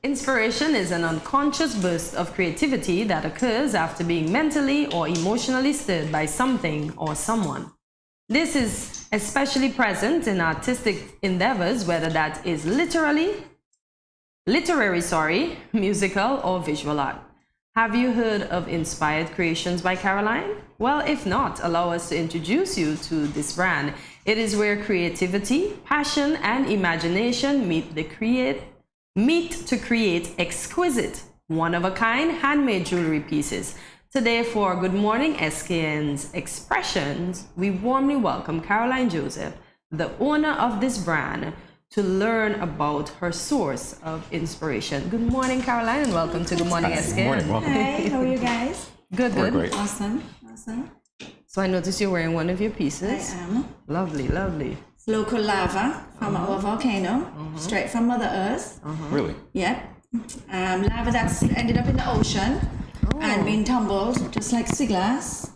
Inspiration is an unconscious burst of creativity that occurs after being mentally or emotionally stirred by something or someone. This is especially present in artistic endeavors, whether that is literary, musical, or visual art. Have you heard of Inspired Creations by Caroline? Well, if not, allow us to introduce you to this brand. It is where creativity, passion, and imagination meet to create exquisite, one-of-a-kind handmade jewelry pieces. Today for Good Morning SKN's Expressions, we warmly welcome Caroline Joseph, the owner of this brand, to learn about her source of inspiration. Good morning, Caroline, and welcome to Good Morning SKN. Good morning, welcome. Hi, how are you guys? Good, We're good. great. Awesome. So I noticed you're wearing one of your pieces. I am. Lovely, lovely. Local lava from our volcano, straight from Mother Earth. Really? Yep. Lava that's ended up in the ocean and been tumbled, just like sea glass,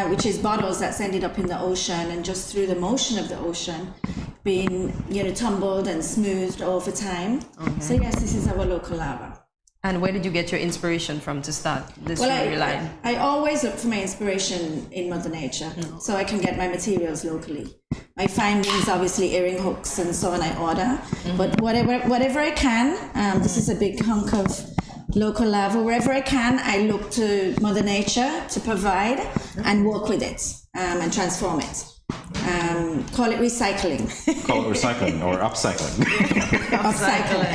which is bottles that's ended up in the ocean, and just through the motion of the ocean, being tumbled and smoothed over time. So yes, this is our local lava. And where did you get your inspiration from to start this jewelry line? I always look for my inspiration in Mother Nature, so I can get my materials locally. My findings, obviously, earring hooks and so on, I order. But whatever I can, this is a big hunk of local lava. Wherever I can, I look to Mother Nature to provide and work with it and transform it. Call it recycling. Call it recycling or upcycling. Upcycling.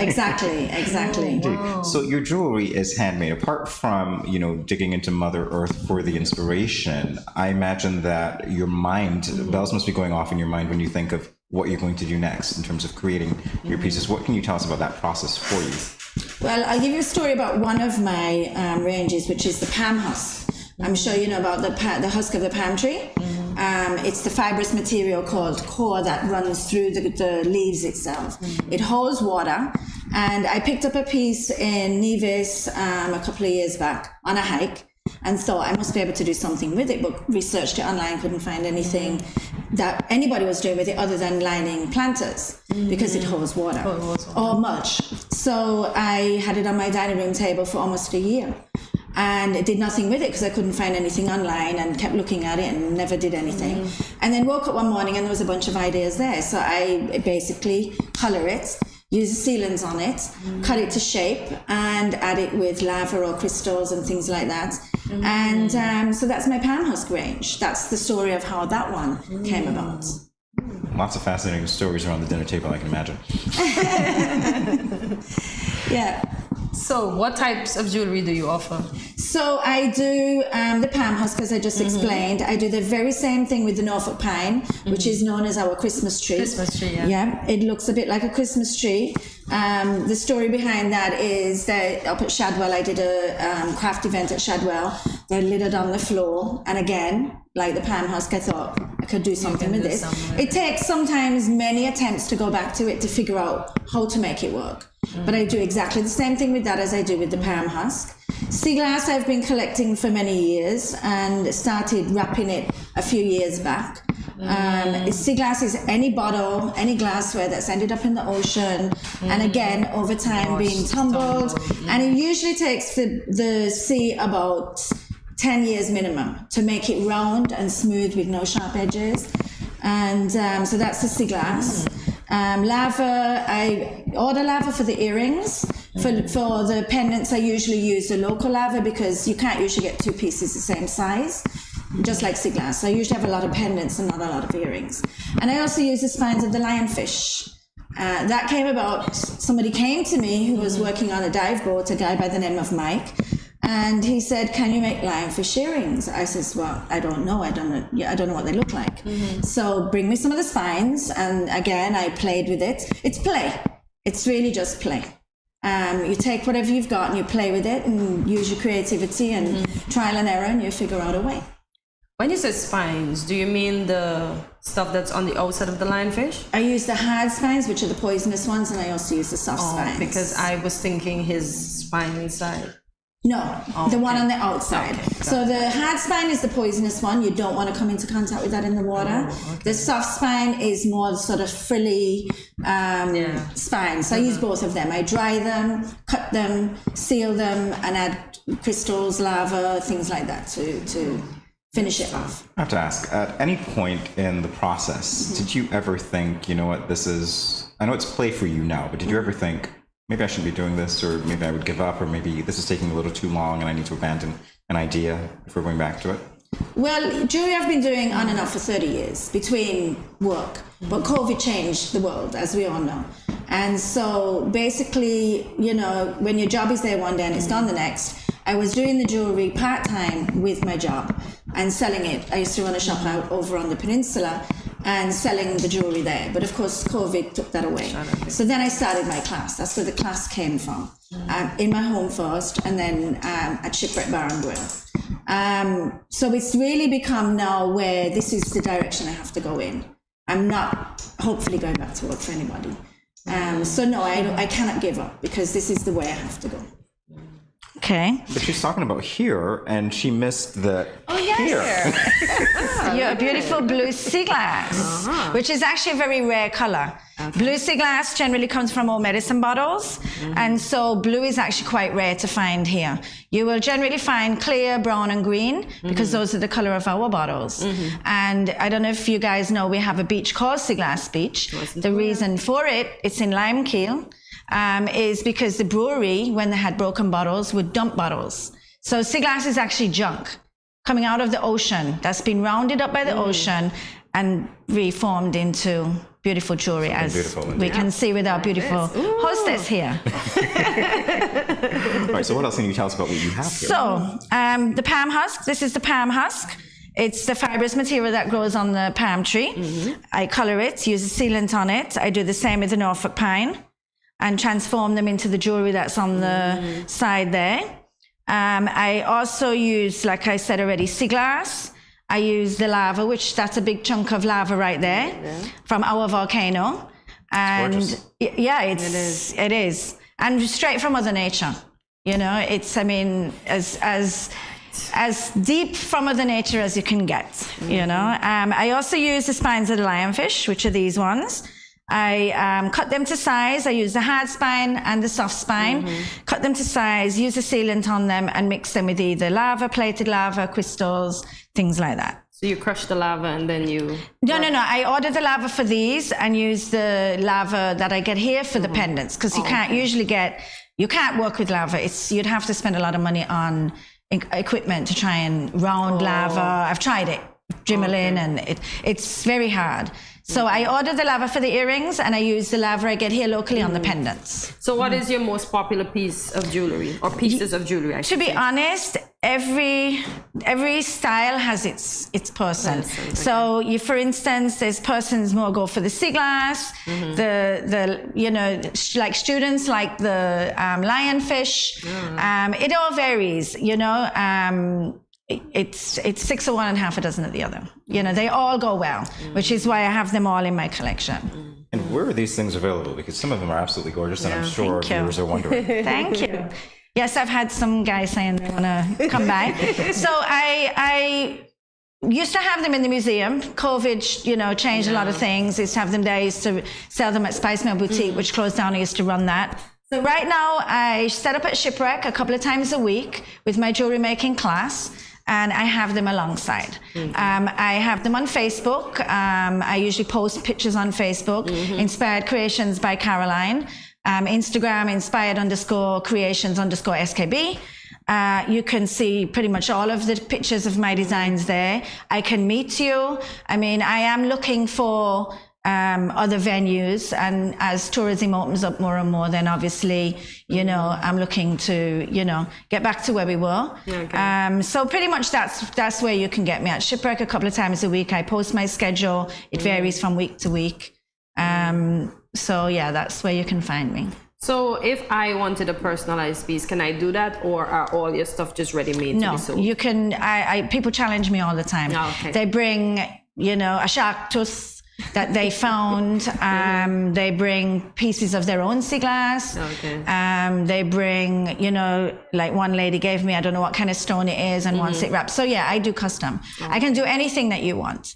Exactly. Wow. So your jewelry is handmade. Apart from, digging into Mother Earth for the inspiration, I imagine that your mind, bells must be going off in your mind when you think of what you're going to do next in terms of creating your pieces. What can you tell us about that process for you? Well, I'll give you a story about one of my ranges, which is the palm husk. I'm sure you know about the husk of the palm tree. It's the fibrous material called core that runs through the leaves itself. It holds water, and I picked up a piece in Nevis a couple of years back on a hike and thought I must be able to do something with it, but researched it online, couldn't find anything that anybody was doing with it other than lining planters because it holds water or mulch. So I had it on my dining room table for almost a year. And it did nothing with it because I couldn't find anything online, and kept looking at it and never did anything. And then woke up one morning and there was a bunch of ideas there. So I basically color it, use the sealants on it, cut it to shape, and add it with lava or crystals and things like that. And so that's my palm husk range. That's the story of how that one came about. Lots of fascinating stories around the dinner table, I can imagine. Yeah. So what types of jewelry do you offer? So I do the palm husk, as I just explained. I do the very same thing with the Norfolk pine, which is known as our Christmas tree. Christmas tree, yeah. Yeah, it looks a bit like a Christmas tree. The story behind that is that up at Shadwell, I did a craft event at Shadwell. They lit it on the floor, and again, like the palm husk, I thought I could do something with this. It takes sometimes many attempts to go back to it to figure out how to make it work. But I do exactly the same thing with that as I do with the palm husk. Sea glass I've been collecting for many years and started wrapping it a few years back. Sea glass is any bottle, any glassware that's ended up in the ocean, and again, over time being tumbled. And it usually takes the sea about 10 years minimum to make it round and smooth with no sharp edges. And so that's the sea glass. Lava, I order lava for the earrings. For the pendants, I usually use the local lava because you can't usually get two pieces the same size, just like sea glass. So I usually have a lot of pendants and not a lot of earrings. And I also use the spines of the lionfish. That came about, somebody came to me who was working on a dive boat, a guy by the name of Mike, and he said, "Can you make lionfish earrings?" I says, "Well, I don't know. I don't know what they look like. So bring me some of the spines." And again, I played with it. It's play. It's really just play. You take whatever you've got and you play with it and use your creativity and trial and error, and you figure out a way. When you say spines, do you mean the stuff that's on the outside of the lionfish? I use the hard spines, which are the poisonous ones, and I also use the soft spines. Because I was thinking his spine inside. No, the one on the outside. So the hard spine is the poisonous one. You don't want to come into contact with that in the water. The soft spine is more sort of frilly spine. So I use both of them. I dry them, cut them, seal them, and add crystals, lava, things like that to finish it off. I have to ask, at any point in the process, did you ever think, you know what, this is, I know it's play for you now, but did you ever think, maybe I shouldn't be doing this, or maybe I would give up, or maybe this is taking a little too long and I need to abandon an idea before going back to it? Well, jewelry I've been doing on and off for 30 years between work, but COVID changed the world, as we all know. And so basically, you know, when your job is there one day and it's gone the next, I was doing the jewelry part-time with my job and selling it. I used to run a shop out over on the peninsula and selling the jewelry there. But of course, COVID took that away. So then I started my class. That's where the class came from. In my home first, and then at Shipwreck Bar and Grill. So it's really become now where this is the direction I have to go in. I'm not hopefully going back to work for anybody. So no, I cannot give up, because this is the way I have to go. Okay. But she's talking about here, and she missed the here. Your beautiful blue sea glass, which is actually a very rare color. Blue sea glass generally comes from all medicine bottles, and so blue is actually quite rare to find here. You will generally find clear, brown, and green, because those are the color of our bottles. And I don't know if you guys know, we have a beach called Sea Glass Beach. The reason for it, it's in Limekeel, is because the brewery, when they had broken bottles, would dump bottles. So sea glass is actually junk coming out of the ocean that's been rounded up by the ocean and reformed into beautiful jewelry, as we can see with our beautiful hostess here. All right, so what else can you tell us about what you have here? So the palm husk, this is the palm husk. It's the fibrous material that grows on the palm tree. I color it, use a sealant on it. I do the same with the Norfolk pine and transform them into the jewelry that's on the side there. I also use, like I said already, sea glass. I use the lava, which that's a big chunk of lava right there from our volcano. And yeah, it is. And straight from Mother Nature. You know, it's, I mean, as deep from Mother Nature as you can get, you know. I also use the spines of the lionfish, which are these ones. I cut them to size. I use the hard spine and the soft spine. Cut them to size, use a sealant on them, and mix them with either lava, plated lava, crystals, things like that. So you crush the lava and then you... No. I order the lava for these and use the lava that I get here for the pendants, because you can't usually get... You can't work with lava. You'd have to spend a lot of money on equipment to try and round lava. I've tried it, Dremel and it's very hard. So I order the lava for the earrings, and I use the lava I get here locally on the pendants. So what is your most popular piece of jewelry, or pieces of jewelry, I should To be say? honest, every style has its person. So you, for instance, there's persons more go for the sea glass, the you know, like students like the lionfish. It all varies, you know. It's 6 of one and half a dozen of the other. You know, they all go well, which is why I have them all in my collection. And where are these things available? Because some of them are absolutely gorgeous, and I'm sure our viewers are wondering. Thank you. Yes, I've had some guys saying they want to come by. So I used to have them in the museum. COVID, you know, changed a lot of things. I used to have them there. I used to sell them at Spice Mill Boutique, which closed down. I used to run that. So right now, I set up at Shipwreck a couple of times a week with my jewelry making class, and I have them alongside. I have them on Facebook. I usually post pictures on Facebook, Inspired Creations by Caroline. Instagram, inspired_creations_SKB. You can see pretty much all of the pictures of my designs there. I can meet you. I mean, I am looking for other venues, and as tourism opens up more and more, then obviously, you know, I'm looking to, you know, get back to where we were. So pretty much that's where you can get me at Shipwreck a couple of times a week. I post my schedule. It varies from week to week. So yeah, that's where you can find me. So if I wanted a personalized piece, can I do that, or are all your stuff just ready-made to be sold? No, you can. People challenge me all the time. They bring, you know, a shark tooth that they found. They bring pieces of their own sea glass. Okay. They bring, you know, like one lady gave me, I don't know what kind of stone it is, and one sit wrap. So yeah, I do custom. I can do anything that you want.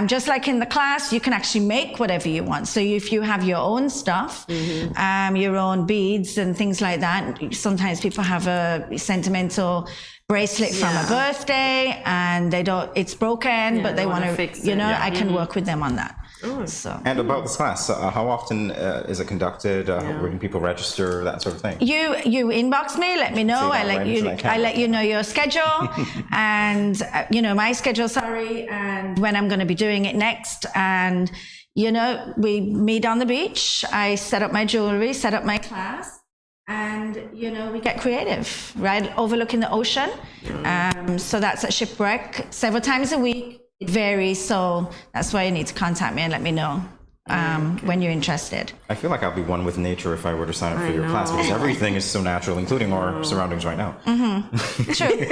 Just like in the class, you can actually make whatever you want. So if you have your own stuff, your own beads and things like that, sometimes people have a sentimental bracelet from a birthday and it's broken, but they want to fix it. You know, I can work with them on that. So. And about this class, how often is it conducted? Where can people register? That sort of thing. You inbox me, let me know. I let you know your schedule and you know my schedule. And when I'm going to be doing it next. And you know, we meet on the beach. I set up my jewelry, set up my class. And, you know, we get creative, right? Overlooking the ocean. So that's at Shipwreck several times a week. It varies. So that's why you need to contact me and let me know when you're interested. I feel like I'll be one with nature if I were to sign up for your class, because everything is so natural, including our surroundings right now. True.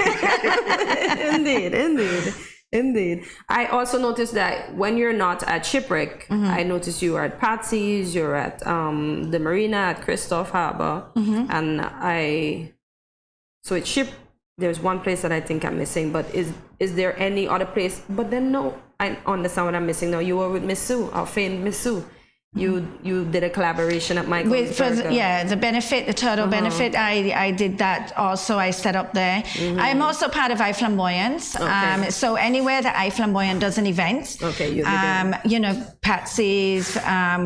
Indeed. I also noticed that when you're not at Shipwreck, I noticed you are at Patsy's, you're at the marina at Christoph Harbor, and so it's there's one place that I think I'm missing, but is there any other place? But then no, I understand what I'm missing now. You were with Miss Sue, our famed Miss Sue. You did a collaboration at Michael's the benefit, the turtle benefit. I did that also. I set up there. I'm also part of iFlamboyant. So anywhere that iFlamboyant does an event, you know, Patsy's,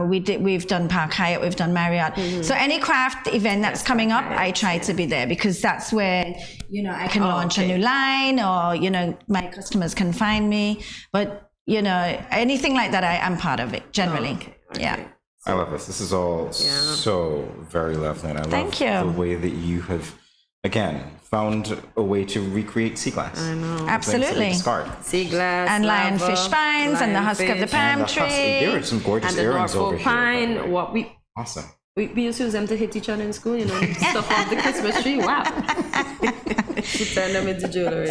we've done Park Hyatt, we've done Marriott. So any craft event that's coming up, I try to be there, because that's where, you know, I can launch a new line, or, you know, my customers can find me. But, you know, anything like that, I'm part of it generally. Yeah. I love this. This is all so very lovely. And I love the way that you have, again, found a way to recreate sea glass. I know. Absolutely. Sea glass. And lionfish spines and the husk of the palm tree. There are some gorgeous earrings over pine, here. Awesome. We used to use them to hit each other in school, you know, stuff off the Christmas tree. Wow. To turn them into jewelry.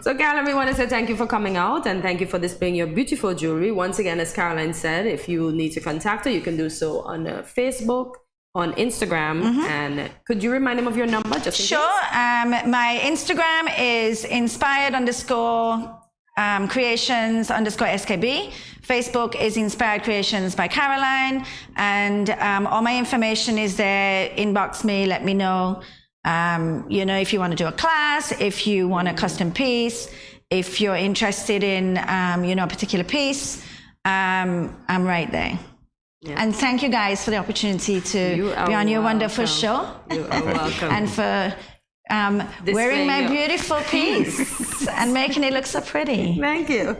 So, Caroline, we want to say thank you for coming out, and thank you for displaying your beautiful jewelry. Once again, as Caroline said, if you need to contact her, you can do so on Facebook, on Instagram. And could you remind them of your number? Just in case? My Instagram is inspired_creations_SKB. Facebook is Inspired Creations by Caroline, and all my information is there. Inbox me, let me know. You know, if you want to do a class, if you want a custom piece, if you're interested in, you know, a particular piece, I'm right there. Yeah. And thank you guys for the opportunity to be on your wonderful show. You are welcome. And for wearing my beautiful piece and making it look so pretty. Thank you.